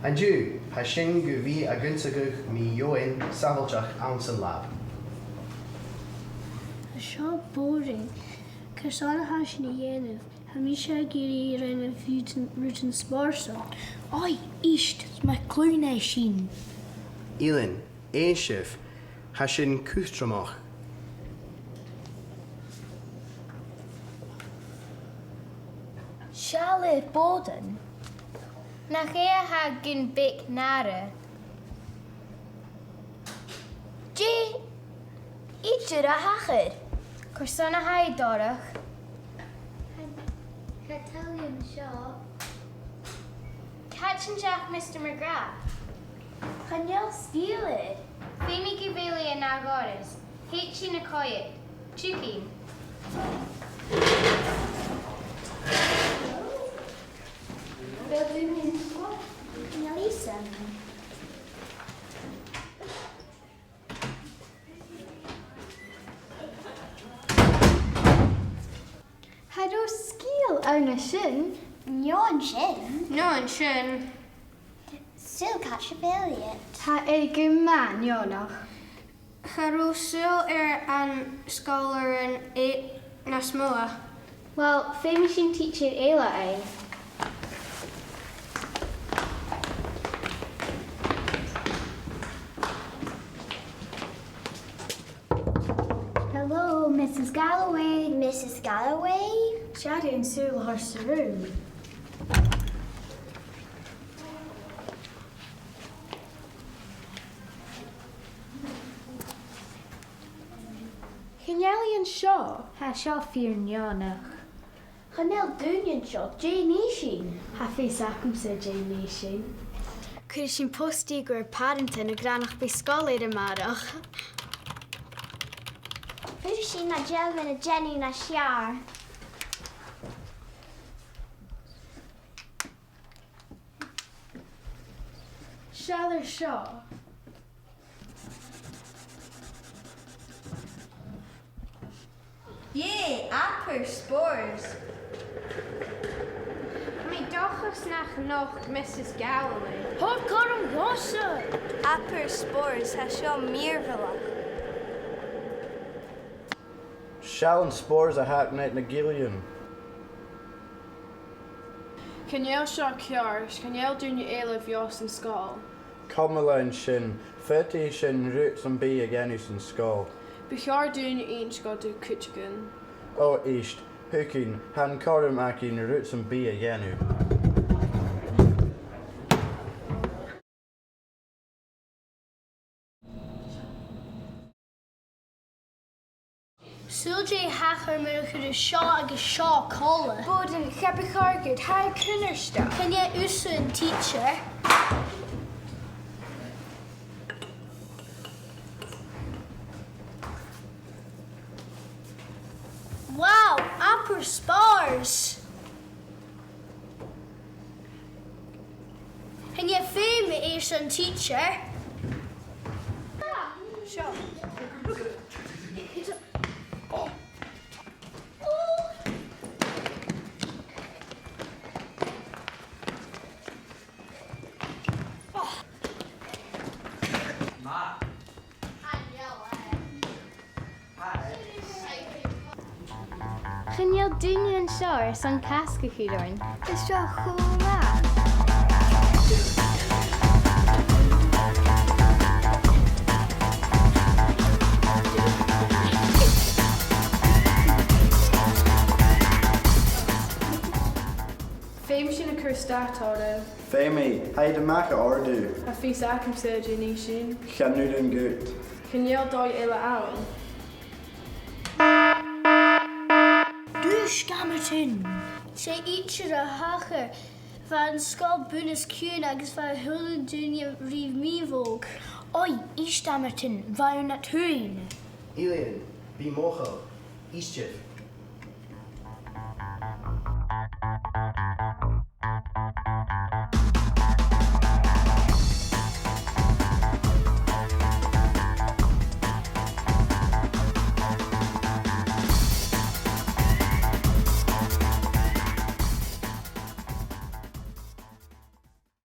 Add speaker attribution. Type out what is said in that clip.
Speaker 1: And you, ha sin go bhí a gunsagach mi join savalteach an san lab.
Speaker 2: Seo boring. Cyrsána ha sin I dhéanamh. Ha mi sé géirí rinne rútan spársa.
Speaker 3: Oi, íst, ma clúne sin.
Speaker 1: Elin, éon sibh, ha sin cústramach.
Speaker 4: Charlotte Borden. Na ché ha gin bic nara. Gee, idir a hachar. Cwrsana ha I dorach.
Speaker 2: Catalian seo.
Speaker 4: Catch and Jack, Mr. McGrath.
Speaker 2: Chanel steal it.
Speaker 4: Fimi Givili and Nagoras. Hichi Nakoyet. Chuki.
Speaker 2: Melissa.
Speaker 4: Hadw sgil awn y sin.
Speaker 2: Nyon Shin.
Speaker 4: No yn sin.
Speaker 2: Still catch a billiard.
Speaker 4: Ha egin man ionach. Charw syl an scholar yn na smua. Wel, fe mi sy'n teacher eila ein.
Speaker 2: Hello, Mrs. Galloway. Mrs. Galloway?
Speaker 4: Siadi yn syl har sy'n
Speaker 5: Chanelian seo,
Speaker 4: Ha sio ffyr nionach.
Speaker 5: chanel dúnian seo, Jane sin.
Speaker 4: Ha fi sacm sy'n Jamie sy'n. Cwyr sy'n posti gwr Paddington y granach by sgolir y marach.
Speaker 2: Fyr sy'n na Jelvin a Jenny na siar.
Speaker 5: Sialar seo.
Speaker 6: Yay, apper spores.
Speaker 4: Mi dochos nach noch Mrs. Galloway.
Speaker 5: Hot corm rosa.
Speaker 6: Apper spores has seo mírvalach.
Speaker 1: Shall and spores a hacknight na Gillian.
Speaker 5: Canel seo cears, canel dúne éile bheos an Sgoil.
Speaker 1: Comala and sin, fetty sin roots and be again in skull.
Speaker 5: Bechaar dúne ein go dú cútegan.
Speaker 1: O east, hooking, han corum akin roots and be again.
Speaker 2: Suljay hachar merchur is seo agus seo colla.
Speaker 4: Borden, heb ik hargud, ha kunnersta.
Speaker 2: Can you usu teacher? Wow, upper spars. Can you feel me usu teacher?
Speaker 5: Seo.
Speaker 4: Chanel dúne an seoir san casca chuúin. Is seo chula.
Speaker 5: Féim sin a chur státáda,
Speaker 1: Femi, haid a maca ordu.
Speaker 5: a fi sacm sy'n Jane sin.
Speaker 1: Chanudin gut.
Speaker 5: Canel dói éile ann.
Speaker 2: Dus Gamerton. Sé itcher a hachar van skol bunas cún agus van hullen dunia rif mívóg.
Speaker 3: Oi, íst Gamerton, bhain na túin.
Speaker 1: Elian, be mocho, eastchif.